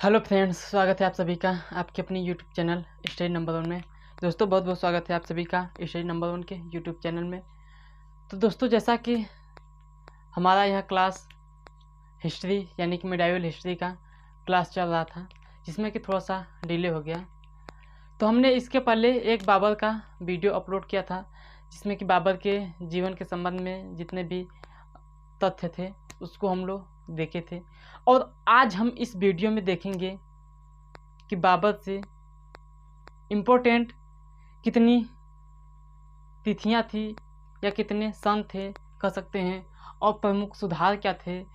Hello friends, स्वागत है आप सभी का आपके अपनी यूट्यूब चैनल स्टडी नंबर 1 में। दोस्तों बहुत बहुत स्वागत है आप सभी का स्टडी नंबर 1 के यूट्यूब चैनल में। तो दोस्तों जैसा कि हमारा यह क्लास हिस्ट्री यानी कि मिडाइवल हिस्ट्री का क्लास चल रहा था, जिसमें कि थोड़ा सा डिले हो गया। तो हमने इसके पहले एक बाबर का वीडियो अपलोड किया था, जिसमें कि बाबर के जीवन के संबंध में जितने भी तथ्य थे उसको हम लोग देखे थे। और आज हम इस वीडियो में देखेंगे कि बाबर से इम्पोर्टेंट कितनी तिथियां थी या कितने सन थे कह सकते हैं, और प्रमुख सुधार क्या थे।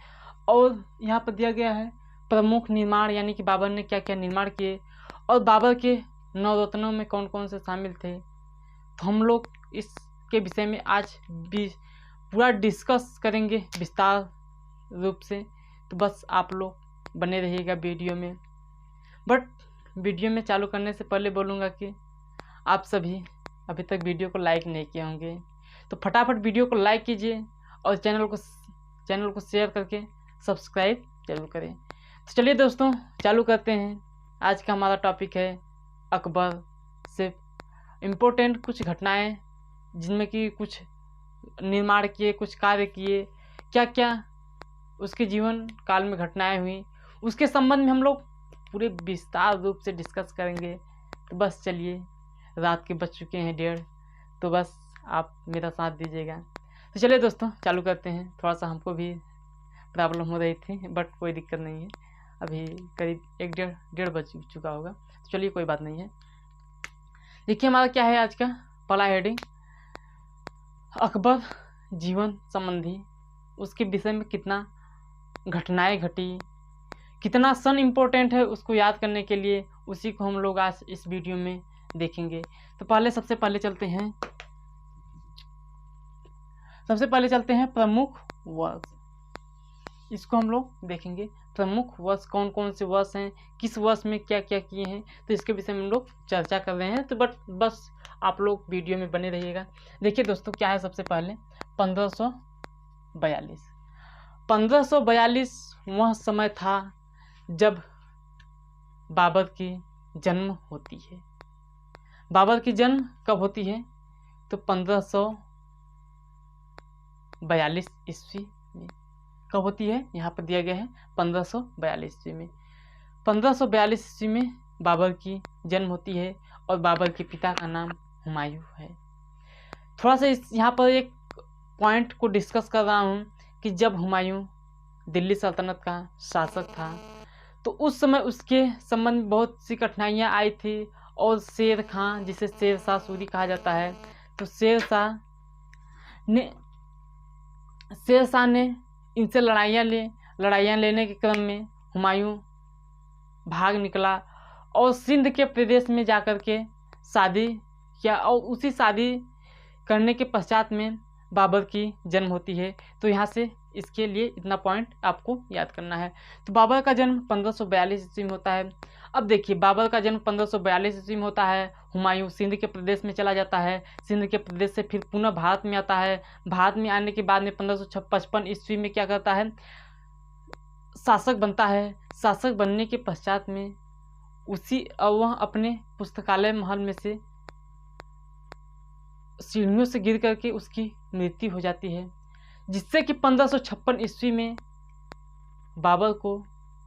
और यहाँ पर दिया गया है प्रमुख निर्माण यानी कि बाबर ने क्या क्या निर्माण किए, और बाबर के नवरत्नों में कौन कौन से शामिल थे। तो हम लोग इसके विषय में आज भी पूरा डिस्कस करेंगे विस्तार रूप से। तो बस आप लोग बने रहिएगा वीडियो में। बट वीडियो में चालू करने से पहले बोलूँगा कि आप सभी अभी तक वीडियो को लाइक नहीं किए होंगे, तो फटाफट वीडियो को लाइक कीजिए और चैनल को शेयर करके सब्सक्राइब जरूर करें। तो चलिए दोस्तों चालू करते हैं। आज का हमारा टॉपिक है अकबर से इम्पोर्टेंट कुछ घटनाएं, जिनमें कि कुछ निर्माण किए, कुछ कार्य किए, क्या क्या उसके जीवन काल में घटनाएं हुई, उसके संबंध में हम लोग पूरे विस्तार रूप से डिस्कस करेंगे। तो बस चलिए, रात के बज चुके हैं 1:30, तो बस आप मेरा साथ दीजिएगा। तो चलिए दोस्तों चालू करते हैं। थोड़ा सा हमको भी प्रॉब्लम हो रही थी, बट कोई दिक्कत नहीं है। अभी करीब 1-1:30 बज चुका होगा, तो चलिए कोई बात नहीं है। देखिए हमारा क्या है आज का पहला हेडिंग, अकबर जीवन संबंधी, उसके विषय में कितना घटनाएं घटी, कितना सन इम्पोर्टेंट है उसको याद करने के लिए, उसी को हम लोग आज इस वीडियो में देखेंगे। तो सबसे पहले चलते हैं प्रमुख वर्ष। इसको हम लोग देखेंगे, प्रमुख वर्ष कौन कौन से वर्ष हैं, किस वर्ष में क्या क्या किए हैं, तो इसके विषय में हम लोग चर्चा कर रहे हैं। तो बस आप लोग वीडियो में बने रहिएगा। देखिए दोस्तों क्या है, सबसे पहले 1542 वह समय था जब बाबर की जन्म होती है। बाबर की जन्म कब होती है? तो 1542 ईस्वी में। कब होती है? यहाँ पर दिया गया है 1542 ईस्वी में। 1542 ईस्वी में बाबर की जन्म होती है, और बाबर के पिता का नाम हुमायूं है। थोड़ा सा यहाँ पर एक पॉइंट को डिस्कस कर रहा हूँ कि जब हुमायूं दिल्ली सल्तनत का शासक था, तो उस समय उसके संबंध में बहुत सी कठिनाइयाँ आई थी। और शेर खां, जिसे शेर शाह सूरी कहा जाता है, तो शेर शाह ने इनसे लड़ाइयाँ लेने के क्रम में हुमायूं भाग निकला और सिंध के प्रदेश में जाकर के शादी किया, और उसी शादी करने के पश्चात में बाबर की जन्म होती है। तो यहाँ से इसके लिए इतना पॉइंट आपको याद करना है। तो बाबर का जन्म 1542 ईस्वी में होता है। अब देखिए, बाबर का जन्म 1542 ईस्वी में होता है। हुमायूं सिंध के प्रदेश में चला जाता है, सिंध के प्रदेश से फिर पुनः भारत में आता है। भारत में आने के बाद में 1555 ईस्वी में क्या करता है, शासक बनता है। शासक बनने के पश्चात में वह अपने पुस्तकालय महल में से सीढ़ियों से गिर करके उसकी मृत्यु हो जाती है, जिससे कि 1556 ईस्वी में बाबर को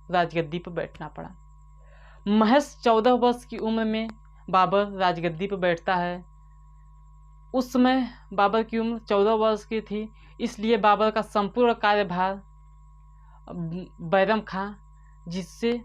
राजगद्दी पर बैठना पड़ा। महज 14 वर्ष की उम्र में बाबर राजगद्दी पर बैठता है। उस समय बाबर की उम्र 14 वर्ष की थी, इसलिए बाबर का संपूर्ण कार्यभार बैरम खां, जिससे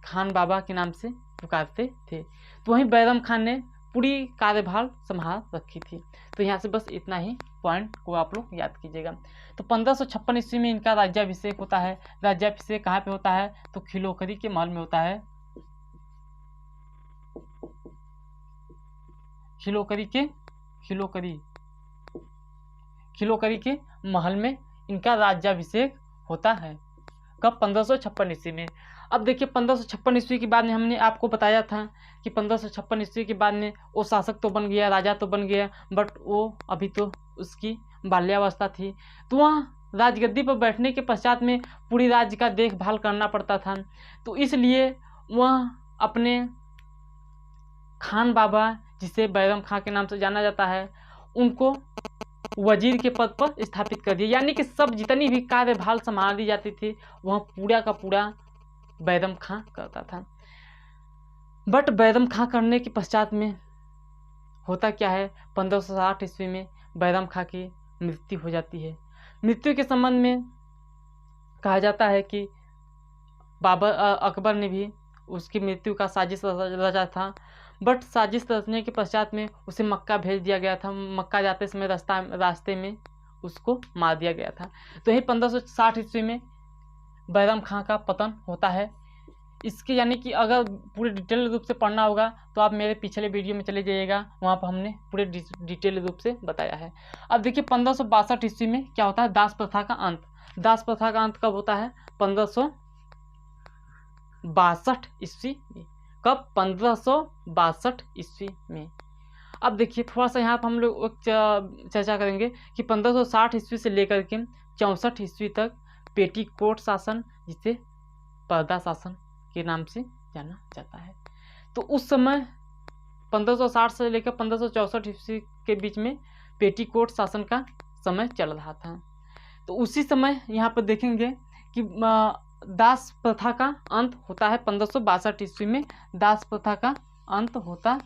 खान बाबा के नाम से पुकारते थे, तो वहीं बैरम खान ने पूरी कार्यभार संभाल रखी थी। तो यहाँ से बस इतना ही पॉइंट को आप लोग याद कीजिएगा। तो 1556 ईस्वी में इनका राज्याभिषेक होता है। राज्याभिषेक कहाँ पे होता है? तो खिलोकरी के महल में होता है। खिलोकरी के महल में इनका राज्याभिषेक होता है। कब? 1556 ईस्वी में। अब देखिए 1556 ईस्वी के बाद में हमने आपको बताया था कि 1556 ईस्वी के बाद में वो शासक तो बन गया, राजा तो बन गया, बट वो अभी तो उसकी बाल्यावस्था थी। तो वहाँ राजगद्दी पर बैठने के पश्चात में पूरी राज्य का देखभाल करना पड़ता था। तो इसलिए वह अपने खान बाबा, जिसे बैरम खां के नाम से जाना जाता है, उनको वजीर के पद पर स्थापित कर दिया। यानी कि सब जितनी भी कार्यभार संभाली जाती थी वह पूरा का पूरा बैरम खां करता था। बट बैरम खां करने के पश्चात में होता क्या है, 1560 ईस्वी में बैरम खां की मृत्यु हो जाती है। मृत्यु के संबंध में कहा जाता है कि बाबर अकबर ने भी उसकी मृत्यु का साजिश रचा था, बट साजिश रचने के पश्चात में उसे मक्का भेज दिया गया था। मक्का जाते समय रास्ते में उसको मार दिया गया था। तो यही 1560 ईस्वी में बैरम खां का पतन होता है। इसके यानी कि अगर पूरे डिटेल रूप से पढ़ना होगा तो आप मेरे पिछले वीडियो में चले जाइएगा, वहाँ पर हमने पूरे डिटेल रूप से बताया है। अब देखिए 1562 ईस्वी में क्या होता है, दास प्रथा का अंत। दास प्रथा का अंत कब होता है, 1562 ईस्वी में। कब, 1562 ईस्वी में। अब देखिए थोड़ा सा यहाँ पर हम लोग चर्चा करेंगे कि 1560 ईस्वी से लेकर के 64 ईस्वी तक पेटीकोट शासन, जिसे पर्दा शासन के नाम से जाना जाता है, तो उस समय 1560 से लेकर 1564 ईस्वी के बीच में पेटीकोट शासन का समय चल रहा था। तो उसी समय यहाँ पर देखेंगे कि दास प्रथा का अंत होता है 1562 ईस्वी में। दास प्रथा का अंत होता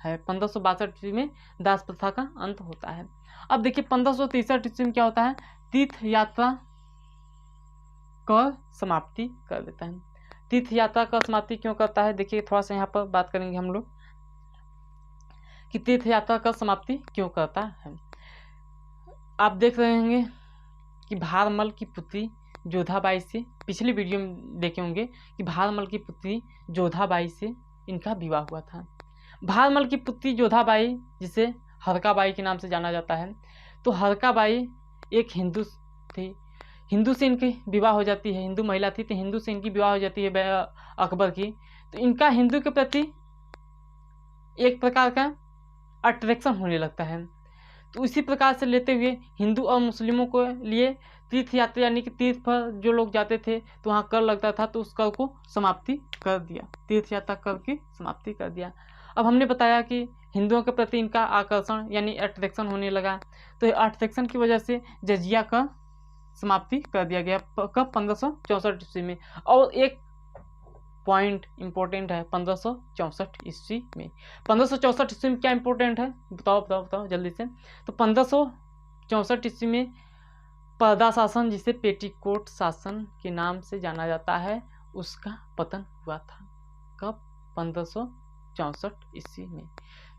है 1562 ईस्वी में, दास प्रथा का अंत होता है। अब देखिए 1563 ईस्वी में क्या होता है, तीर्थ यात्रा का समाप्ति कर देता है। तीर्थ यात्रा का समाप्ति क्यों करता है, देखिए थोड़ा सा यहाँ पर बात करेंगे हम लोग कि तीर्थ यात्रा का समाप्ति क्यों करता है। आप देख रहे होंगे कि भारमल की पुत्री जोधाबाई से, पिछली वीडियो में देखे होंगे कि भारमल की पुत्री जोधाबाई से इनका विवाह हुआ था। भारमल की पुत्री जोधाबाई, जिसे हरकाबाई के नाम से जाना जाता है, तो हरकाबाई एक हिंदू थी। हिंदू से इनकी विवाह हो जाती है, हिंदू महिला थी, तो हिंदू से इनकी विवाह हो जाती है अकबर की। तो इनका हिंदू के प्रति एक प्रकार का अट्रैक्शन होने लगता है। तो इसी प्रकार से लेते हुए हिंदू और मुस्लिमों को लिए तीर्थ यात्रा, यानी कि तीर्थ पर जो लोग जाते थे तो वहाँ कर लगता था, तो उस कर को समाप्ति कर दिया, तीर्थ यात्रा कर की समाप्ति कर दिया। अब हमने बताया कि हिंदुओं के प्रति इनका आकर्षण यानी अट्रैक्शन होने लगा, तो अट्रैक्शन की वजह से जजिया का समाप्ति कर दिया गया। कब, 1564 ईस्वी में। और एक पॉइंट इंपॉर्टेंट है 1564 ईस्वी में। 1564 ईस्वी में क्या इंपॉर्टेंट है, बताओ जल्दी से। तो 1564 ईस्वी में पर्दा शासन, जिसे पेटीकोट शासन के नाम से जाना जाता है, उसका पतन हुआ था। कब, 1564 ईस्वी में।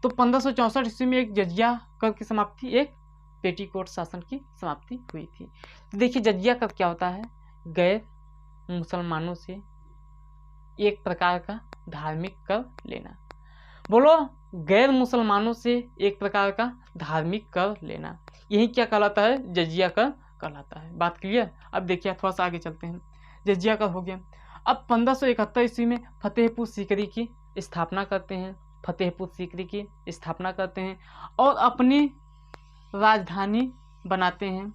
तो 1564 ईस्वी में एक जजिया कर की समाप्ति, एक पेटीकोट शासन की समाप्ति हुई थी। तो देखिए जजिया कर क्या होता है, गैर मुसलमानों से एक प्रकार का धार्मिक कर लेना। बोलो, गैर मुसलमानों से एक प्रकार का धार्मिक कर लेना, यही क्या कहलाता है, जजिया कर कहलाता है। बात क्लियर। अब देखिए थोड़ा सा आगे चलते हैं। जजिया कर हो गया। अब 1571 ईस्वी में फतेहपुर सीकरी की स्थापना करते हैं, फतेहपुर सीकरी की स्थापना करते हैं और अपनी राजधानी बनाते हैं।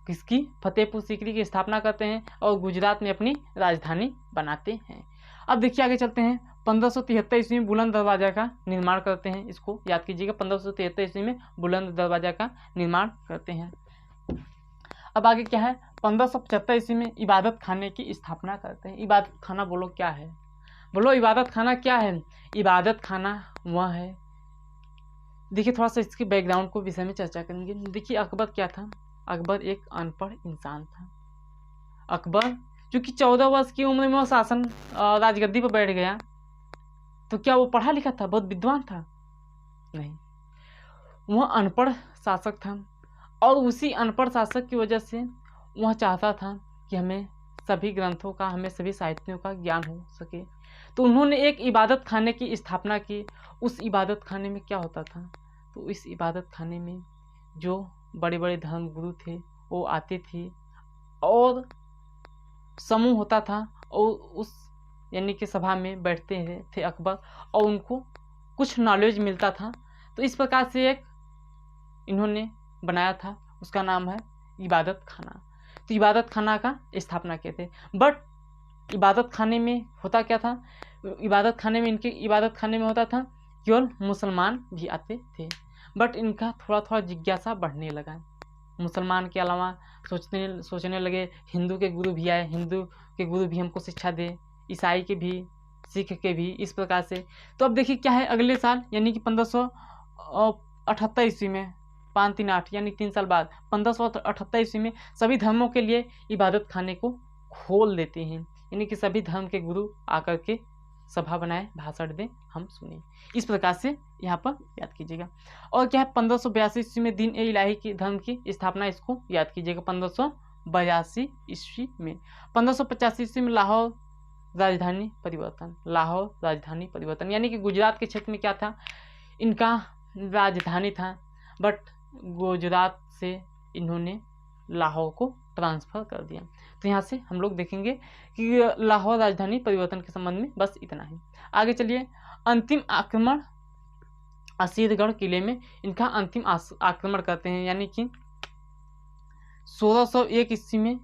किसकी, फतेहपुर सीकरी की स्थापना करते हैं और गुजरात में अपनी राजधानी बनाते हैं। अब देखिए आगे चलते हैं। 1573 ईस्वी में बुलंद दरवाजा का निर्माण करते हैं, इसको याद कीजिएगा, 1573 ईस्वी में बुलंद दरवाजा का निर्माण करते हैं। अब आगे क्या है, 1575 ईस्वी में इबादत खाने की स्थापना करते हैं। इबादत खाना बोलो क्या है, बोलो इबादत खाना क्या है। इबादत खाना वह है, देखिए थोड़ा सा इसके बैकग्राउंड को विषय में चर्चा करेंगे। देखिए अकबर क्या था, अकबर एक अनपढ़ इंसान था। अकबर चूंकि 14 वर्ष की उम्र में वो शासन राजगद्दी पर बैठ गया, तो क्या वो पढ़ा लिखा था, बहुत विद्वान था, नहीं, वह अनपढ़ शासक था। और उसी अनपढ़ शासक की वजह से वह चाहता था कि हमें सभी ग्रंथों का, हमें सभी साहित्यों का ज्ञान हो सके। तो उन्होंने एक इबादत खाने की स्थापना की। उस इबादत खाने में क्या होता था, तो इस इबादत खाने में जो बड़े बड़े धर्मगुरु थे वो आते थे और समूह होता था और उस यानी कि सभा में बैठते थे अकबर, और उनको कुछ नॉलेज मिलता था। तो इस प्रकार से एक इन्होंने बनाया था, उसका नाम है इबादत खाना। तो इबादत खाना का स्थापना किए थे। बट इबादत खाने में होता क्या था, इबादत खाने में इनके इबादत खाने में होता था केवल मुसलमान भी आते थे। बट इनका थोड़ा थोड़ा जिज्ञासा बढ़ने लगा, मुसलमान के अलावा सोचने लगे हिंदू के गुरु भी आए, हिंदू के गुरु भी हमको शिक्षा दे, ईसाई के भी, सिख के भी, इस प्रकार से। तो अब देखिए क्या है, अगले साल यानी कि 1578 ईस्वी में, 538 यानी 3 साल बाद 1578 ईस्वी में सभी धर्मों के लिए इबादत खाने को खोल देते हैं, यानी कि सभी धर्म के गुरु आकर के सभा बनाए, भाषण दें, हम सुने। इस प्रकार से यहाँ पर याद कीजिएगा। और क्या है, 1582 ईस्वी में दीन ए इलाही की धर्म की स्थापना, इसको याद कीजिएगा 1582 ईस्वी में। 1585 ईस्वी में लाहौर राजधानी परिवर्तन, लाहौर राजधानी परिवर्तन, यानी कि गुजरात के क्षेत्र में क्या था, इनका राजधानी था, बट गुजरात से इन्होंने लाहौर को ट्रांसफ़र कर दिया। तो यहाँ से हम लोग देखेंगे कि लाहौर राजधानी परिवर्तन के संबंध में बस इतना ही। आगे चलिए, अंतिम आक्रमण असीरगढ़ किले में, इनका अंतिम आक्रमण करते हैं, यानी कि 1601 ईस्वी में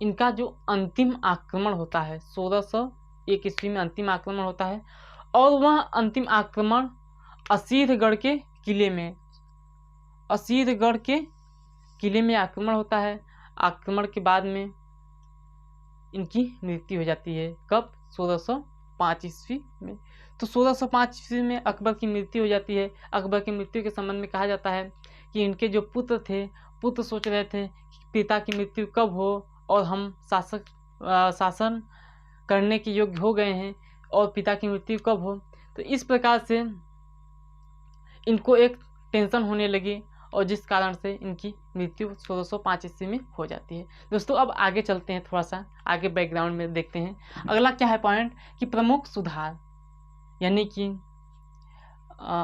इनका जो अंतिम आक्रमण होता है, 1601 ईस्वी में अंतिम आक्रमण होता है, और वह अंतिम आक्रमण असीरगढ़ के किले में, असीरगढ़ के किले में आक्रमण होता है। आक्रमण के बाद में इनकी मृत्यु हो जाती है, कब, 1605 ईस्वी में। तो 1605 ईस्वी में अकबर की मृत्यु हो जाती है। अकबर की मृत्यु के संबंध में कहा जाता है कि इनके जो पुत्र थे, पुत्र सोच रहे थे कि पिता की मृत्यु कब हो और हम शासन करने के योग्य हो गए हैं, और पिता की मृत्यु कब हो। तो इस प्रकार से इनको एक टेंशन होने लगी, और जिस कारण से इनकी मृत्यु 1605 ईस्वी में हो जाती है। दोस्तों अब आगे चलते हैं, थोड़ा सा आगे बैकग्राउंड में देखते हैं। अगला क्या है पॉइंट, कि प्रमुख सुधार, यानी कि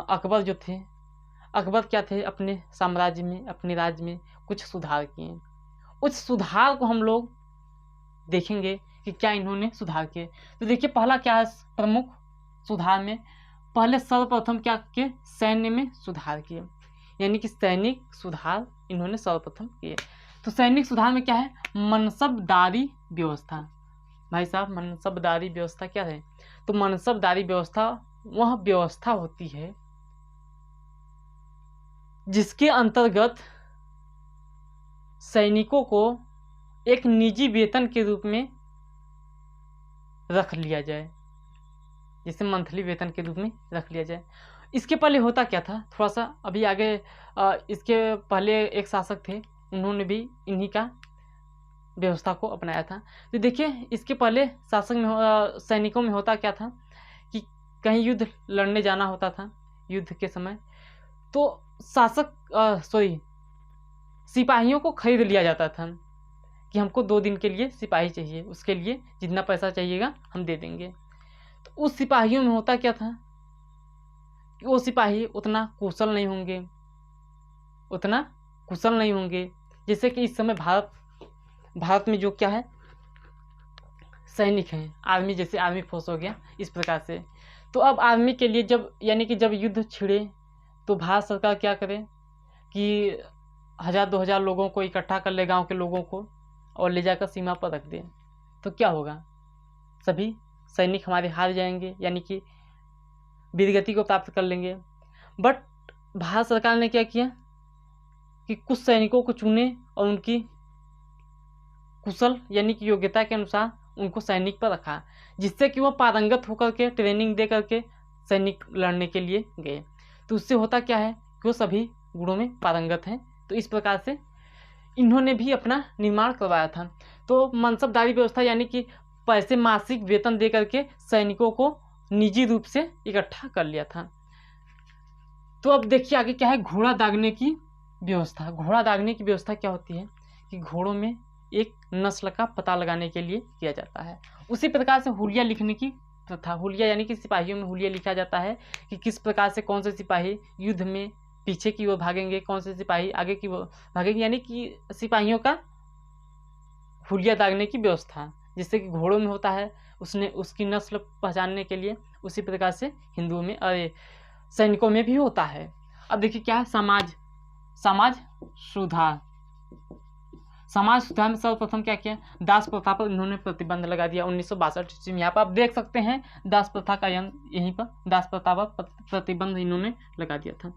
अकबर जो थे, अकबर क्या थे, अपने साम्राज्य में, अपने राज्य में कुछ सुधार किए। उस सुधार को हम लोग देखेंगे कि क्या इन्होंने सुधार किए। तो देखिए पहला क्या है प्रमुख सुधार में, पहले सर्वप्रथम क्या किए, सैन्य में सुधार किए, यानी कि सैनिक सुधार इन्होंने सर्वप्रथम किए। तो सैनिक सुधार में क्या है, मनसबदारी व्यवस्था। भाई साहब, मनसबदारी व्यवस्था क्या है, तो मनसबदारी व्यवस्था वह व्यवस्था होती है जिसके अंतर्गत सैनिकों को एक निजी वेतन के रूप में रख लिया जाए, जिसे मंथली वेतन के रूप में रख लिया जाए। इसके पहले होता क्या था, थोड़ा सा अभी आगे, इसके पहले एक शासक थे, उन्होंने भी इन्हीं का व्यवस्था को अपनाया था। तो देखिए इसके पहले शासक में सैनिकों में होता क्या था कि कहीं युद्ध लड़ने जाना होता था, युद्ध के समय तो सिपाहियों को खरीद लिया जाता था कि हमको 2 दिन के लिए सिपाही चाहिए, उसके लिए जितना पैसा चाहिएगा हम दे देंगे। तो उस सिपाहियों में होता क्या था कि वो सिपाही उतना कुशल नहीं होंगे, जैसे कि इस समय भारत में जो क्या है, सैनिक हैं, आर्मी, जैसे आर्मी फोर्स हो गया, इस प्रकार से। तो अब आर्मी के लिए जब युद्ध छिड़े तो भारत सरकार क्या करे कि 1000-2000 लोगों को इकट्ठा कर ले, गांव के लोगों को, और ले जाकर सीमा पर रख दे। तो क्या होगा, सभी सैनिक हमारे हार जाएंगे, यानी कि वीरगति को प्राप्त कर लेंगे। बट भारत सरकार ने क्या किया कि कुछ सैनिकों को चुने और उनकी कुशल यानी कि योग्यता के अनुसार उनको सैनिक पर रखा, जिससे कि वह पारंगत होकर के ट्रेनिंग दे करके सैनिक लड़ने के लिए गए। तो उससे होता क्या है कि वो सभी गुणों में पारंगत हैं। तो इस प्रकार से इन्होंने भी अपना निर्माण करवाया था। तो मनसबदारी व्यवस्था यानी कि पैसे मासिक वेतन दे करके सैनिकों को निजी रूप से इकट्ठा कर लिया था। तो अब देखिए आगे क्या है, घोड़ा दागने की व्यवस्था। घोड़ा दागने की व्यवस्था क्या होती है कि घोड़ों में एक नस्ल का पता लगाने के लिए किया जाता है। उसी प्रकार से हुलिया लिखने की प्रथा, हुलिया यानी कि सिपाहियों में हुलिया लिखा जाता है कि किस प्रकार से कौन से सिपाही युद्ध में पीछे की ओर भागेंगे, कौन से सिपाही आगे की ओर भागेंगे, यानी कि सिपाहियों का हुलिया दागने की व्यवस्था, जिससे कि घोड़ों में होता है उसकी नस्ल पहचानने के लिए। उसी प्रकार से हिंदुओं में सैनिकों में भी होता है। अब देखिए क्या है, समाज सुधार। समाज सुधार में सर्वप्रथम क्या किया, दास प्रथा पर इन्होंने प्रतिबंध लगा दिया 1962 ईस्वी में। यहाँ पर आप देख सकते हैं दास प्रथा का यहीं पर दास प्रथा पर प्रतिबंध इन्होंने लगा दिया था।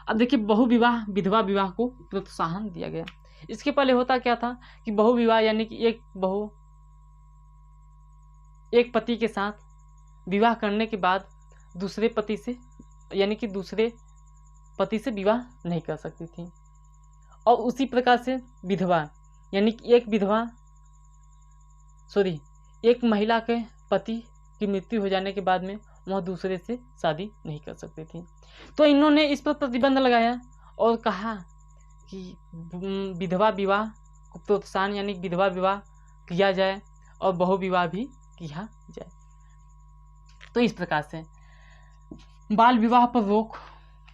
अब देखिए बहुविवाह विधवा विवाह को प्रोत्साहन दिया गया। इसके पहले होता क्या था कि बहुविवाह यानी कि एक पति के साथ विवाह करने के बाद दूसरे पति से यानी कि दूसरे पति से विवाह नहीं कर सकती थी। और उसी प्रकार से विधवा यानी कि एक महिला के पति की मृत्यु हो जाने के बाद में वह दूसरे से शादी नहीं कर सकती थी। तो इन्होंने इस पर प्रतिबंध लगाया और कहा कि विधवा विवाह को प्रोत्साहन यानी विधवा विवाह किया जाए और बहुविवाह भी किया जाए। तो इस प्रकार से बाल विवाह पर रोक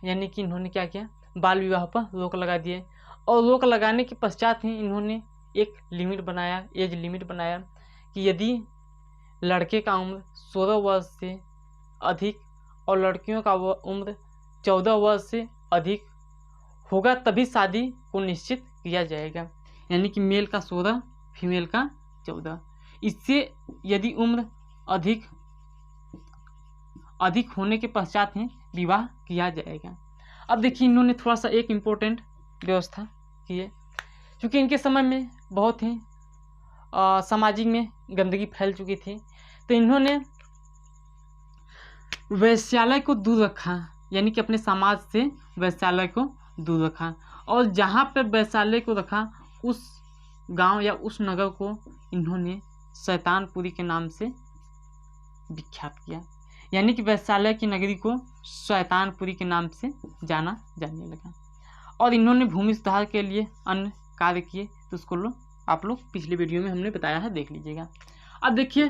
यानी कि इन्होंने क्या किया, बाल विवाह पर रोक लगा दिए। और रोक लगाने के पश्चात ही इन्होंने एक लिमिट बनाया, एज लिमिट बनाया कि यदि लड़के का उम्र 16 वर्ष से अधिक और लड़कियों का उम्र 14 वर्ष से अधिक होगा तभी शादी को निश्चित किया जाएगा। यानी कि मेल का 16, फीमेल का 14। इससे यदि उम्र अधिक होने के पश्चात ही विवाह किया जाएगा। अब देखिए इन्होंने थोड़ा सा एक इम्पोर्टेंट व्यवस्था की है, क्योंकि इनके समय में बहुत ही सामाजिक में गंदगी फैल चुकी थी। तो इन्होंने वैश्यालय को दूर रखा, यानी कि अपने समाज से वैश्यालय को दूर रखा। और जहाँ पर वैश्यालय को रखा उस गांव या उस नगर को इन्होंने शैतानपुरी के नाम से विख्यात किया। यानी कि वैश्यालय की नगरी को शैतानपुरी के नाम से जाने लगा। और इन्होंने भूमि सुधार के लिए अन्य कार्य किए, तो उसको आप लोग पिछले वीडियो में हमने बताया है, देख लीजिएगा। अब देखिए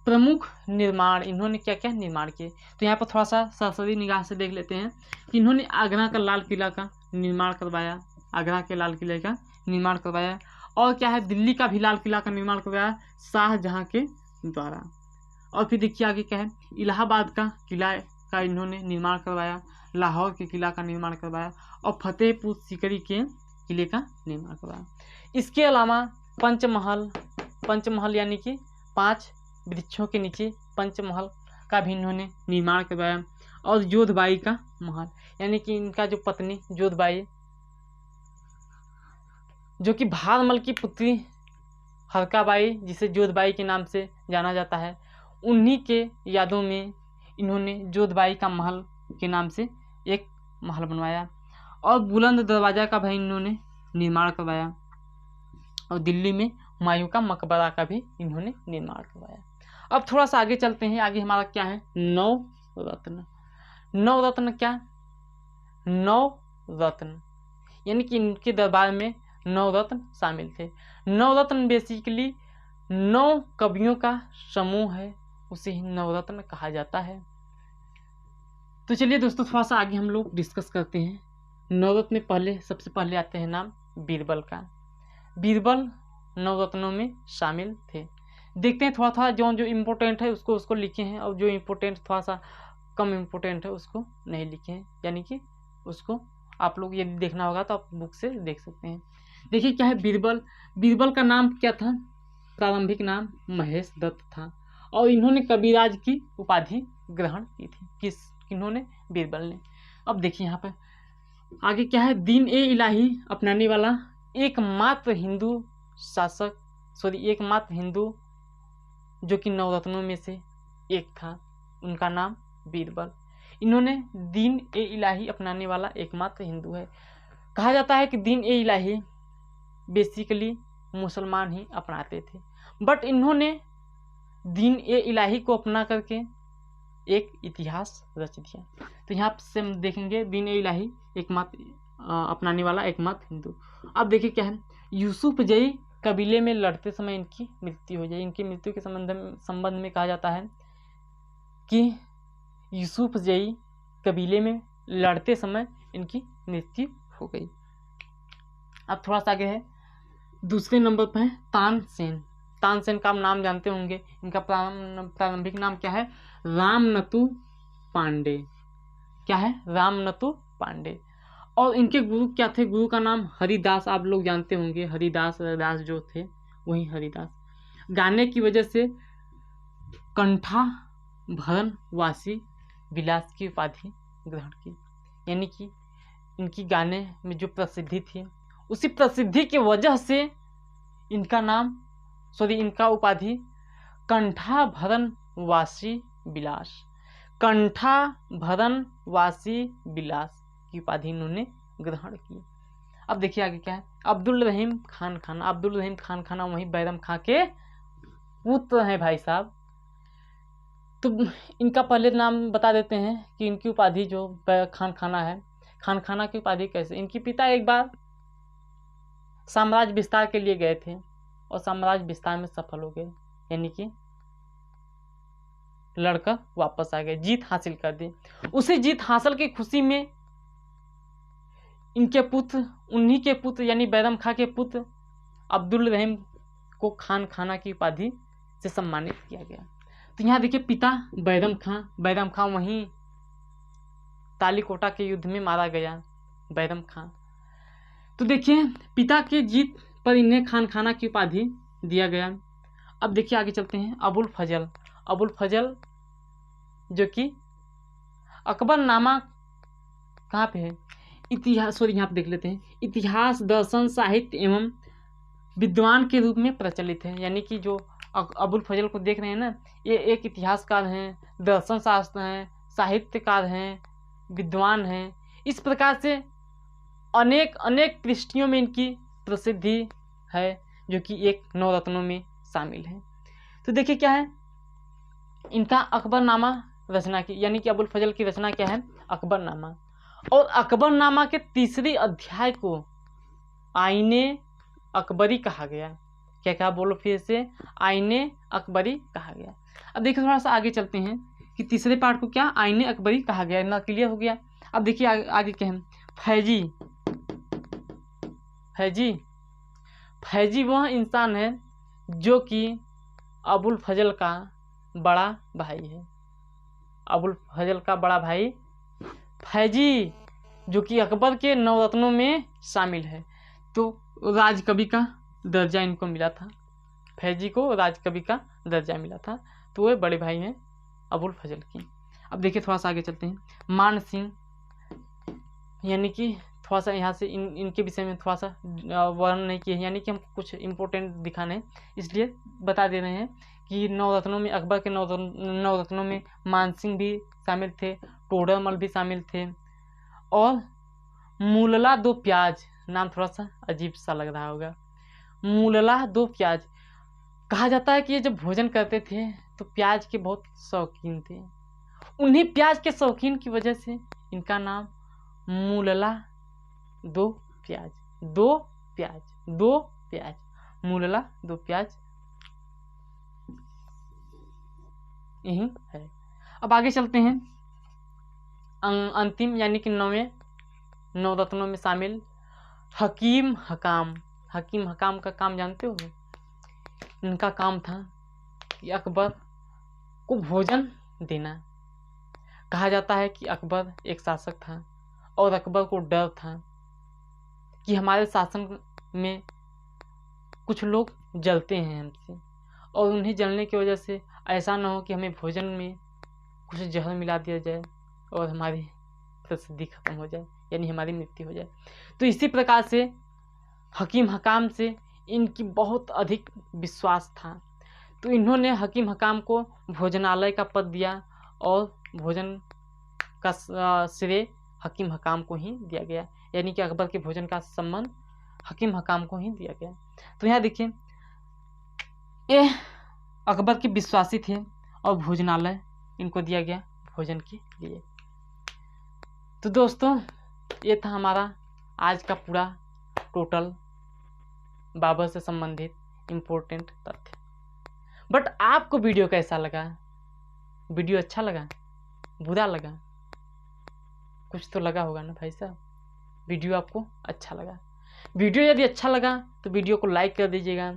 प्रमुख निर्माण इन्होंने क्या क्या निर्माण किए। तो यहाँ पर थोड़ा सा सरसरी निगाह से देख लेते हैं कि इन्होंने आगरा का लाल किला का निर्माण करवाया, आगरा के लाल किले का निर्माण करवाया। और क्या है, दिल्ली का भी लाल किला का निर्माण करवाया शाहजहां के द्वारा। और फिर देखिए आगे क्या है, इलाहाबाद का किला का इन्होंने निर्माण करवाया, लाहौर के किला का निर्माण करवाया और फतेहपुर सीकरी के किले का निर्माण करवाया। इसके अलावा पंचमहल यानी कि 5 वृक्षों के नीचे पंचमहल का भी इन्होंने निर्माण करवाया। और जोधबाई का महल यानी कि इनका जो पत्नी जोधबाई, जो कि भारमल की पुत्री हरकाबाई, जिसे जोधबाई के नाम से जाना जाता है, उन्हीं के यादों में इन्होंने जोधबाई का महल के नाम से एक महल बनवाया। और बुलंद दरवाजा का भी इन्होंने निर्माण करवाया। और दिल्ली में हुमायूं का मकबरा का भी इन्होंने निर्माण करवाया। अब थोड़ा सा आगे चलते हैं। आगे हमारा क्या है, नवरत्न। नवरत्न क्या, नवरत्न यानी कि इनके दरबार में नवरत्न शामिल थे। नवरत्न बेसिकली 9 कवियों का समूह है, उसे ही नवरत्न कहा जाता है। तो चलिए दोस्तों थोड़ा सा आगे हम लोग डिस्कस करते हैं। नवरत्न में सबसे पहले आते हैं नाम बीरबल का। बीरबल नवरत्नों में शामिल थे। देखते हैं थोड़ा जो इम्पोर्टेंट है उसको लिखे हैं, और जो इम्पोर्टेंट थोड़ा सा कम इम्पोर्टेंट है उसको नहीं लिखे हैं। यानी कि उसको आप लोग यदि देखना होगा तो आप बुक से देख सकते हैं। देखिए क्या है, बीरबल का नाम क्या था, प्रारंभिक नाम महेश दत्त था। और इन्होंने कविराज की उपाधि ग्रहण की थी। किन्होंने, बीरबल ने। अब देखिए यहाँ पर आगे क्या है, दीन ए इलाही अपनाने वाला एकमात्र हिंदू जो कि नवरत्नों में से एक था, उनका नाम बीरबल। इन्होंने दीन ए इलाही अपनाने वाला एकमात्र हिंदू है। कहा जाता है कि दीन ए इलाही बेसिकली मुसलमान ही अपनाते थे, बट इन्होंने दीन ए इलाही को अपना करके एक इतिहास रच दिया। तो यहाँ से हम देखेंगे दीन ए इलाही एकमात्र अपनाने वाला एकमात्र हिंदू। अब देखिए क्या है, यूसुफ जई कबीले में लड़ते समय इनकी मृत्यु हो जाए। इनकी मृत्यु के संबंध में कहा जाता है कि यूसुफ जई कबीले में लड़ते समय इनकी मृत्यु हो गई। अब थोड़ा सा आगे है, दूसरे नंबर पर है तानसेन। तानसेन का आप नाम जानते होंगे। इनका प्रारंभिक नाम क्या है, रामनतु पांडे। क्या है, रामनतु पांडे। और इनके गुरु क्या थे? गुरु का नाम हरिदास, आप लोग जानते होंगे, हरिदास रविदास जो थे वही हरिदास। गाने की वजह से कंठा भरण वासी विलास की उपाधि ग्रहण की, यानी कि इनकी गाने में जो प्रसिद्धि थी उसी प्रसिद्धि की वजह से इनका उपाधि कंठा भरण वासी विलास, कंठा भरण वासी विलास की उपाधि इन्होंने ग्रहण की। अब देखिए आगे क्या है। अब्दुल रहीम खान खाना, अब्दुल रहीम खान खाना वही बैरम खां के पुत्र हैं भाई साहब। तो इनका पहले नाम बता देते हैं कि इनकी उपाधि जो खान खाना है, खान खाना की उपाधि कैसे? इनके पिता एक बार साम्राज्य विस्तार के लिए गए थे और साम्राज्य विस्तार में सफल हो गए, यानी कि लड़कर वापस आ गए, जीत हासिल कर दी। उसी जीत हासिल की खुशी में इनके पुत्र, उन्हीं के पुत्र यानी बैरम खां के पुत्र अब्दुल रहीम को खान खाना की उपाधि से सम्मानित किया गया। तो यहाँ देखिए पिता बैरम खां वहीं तालीकोटा के युद्ध में मारा गया बैरम खां। तो देखिए पिता के जीत पर इन्हें खान खाना की उपाधि दिया गया। अब देखिए आगे चलते हैं। अबुल फजल जो कि अकबरनामा कहाँ पे है? इतिहास, यहाँ पे देख लेते हैं। इतिहास, दर्शन, साहित्य एवं विद्वान के रूप में प्रचलित है, यानी कि जो अबुल फजल को देख रहे हैं ना, ये एक इतिहासकार हैं, दर्शन शास्त्र हैं, साहित्यकार हैं, विद्वान हैं। इस प्रकार से अनेक अनेक पृष्ठियों में इनकी प्रसिद्धि है, जो कि एक नवरत्नों में शामिल है। तो देखिए क्या है, इनका अकबरनामा रचना की, यानी कि अबुल फजल की रचना क्या है? अकबरनामा। और अकबरनामा के तीसरे अध्याय को आईने अकबरी कहा गया। क्या कहा? बोलो फिर से। आईने अकबरी कहा गया। अब देखिए थोड़ा सा आगे चलते हैं कि तीसरे पार्ट को क्या आईने अकबरी कहा गया, ना क्लियर हो गया। अब देखिए आगे क्या है। फैजी वह इंसान है जो कि अबुल फजल का बड़ा भाई है। अबुल फजल का बड़ा भाई फैजी, जो कि अकबर के नवरत्नों में शामिल है। तो राजकवि का दर्जा इनको मिला था, फैजी को राजकवि का दर्जा मिला था। तो वे बड़े भाई हैं अबुल फजल की। अब देखिए थोड़ा सा आगे चलते हैं। मान सिंह, यानी कि थोड़ा सा यहाँ से इनके विषय में थोड़ा सा वर्णन नहीं किए हैं, यानी कि हम कुछ इम्पोर्टेंट दिखाने इसलिए बता दे रहे हैं कि नवरत्नों में, अकबर के नवरत्नों में मान सिंह भी शामिल थे, टोडरमल भी शामिल थे, और मूलला दो प्याज, नाम थोड़ा सा अजीब सा लग रहा होगा, मूलला दो प्याज। कहा जाता है कि ये जब भोजन करते थे तो प्याज के बहुत शौकीन थे। उन्हीं प्याज के शौकीन की वजह से इनका नाम मूलला दो प्याज, मूलला दो प्याज यही है। अब आगे चलते हैं। अंतिम यानी कि नौवें नवरत्नों में शामिल हकीम हकाम का काम जानते हो? इनका काम था कि अकबर को भोजन देना। कहा जाता है कि अकबर एक शासक था और अकबर को डर था कि हमारे शासन में कुछ लोग जलते हैं हमसे, और उन्हें जलने की वजह से ऐसा ना हो कि हमें भोजन में कुछ जहर मिला दिया जाए और हमारी प्रसिद्धि खत्म हो जाए, यानी हमारी मृत्यु हो जाए। तो इसी प्रकार से हकीम हकाम से इनकी बहुत अधिक विश्वास था। तो इन्होंने हकीम हकाम को भोजनालय का पद दिया और भोजन का श्रेय हकीम हकाम को ही दिया गया, यानी कि अकबर के भोजन का संबंध हकीम हकाम को ही दिया गया। तो यहाँ देखिए ये अकबर के विश्वासी थे और भोजनालय इनको दिया गया भोजन के लिए। तो दोस्तों ये था हमारा आज का पूरा टोटल बाबर से संबंधित इम्पोर्टेंट तथ्य। बट आपको वीडियो कैसा लगा? वीडियो अच्छा लगा, बुरा लगा? कुछ तो लगा होगा ना भाई साहब। वीडियो आपको अच्छा लगा, वीडियो यदि अच्छा लगा तो वीडियो को लाइक कर दीजिएगा,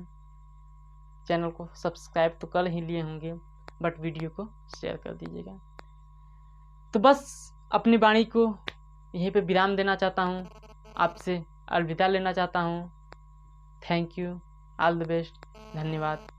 चैनल को सब्सक्राइब तो कर ही लिए होंगे, बट वीडियो को शेयर कर दीजिएगा। तो बस अपनी वाणी को यहीं पे विराम देना चाहता हूँ, आपसे अलविदा लेना चाहता हूँ। Thank you, all the best, धन्यवाद।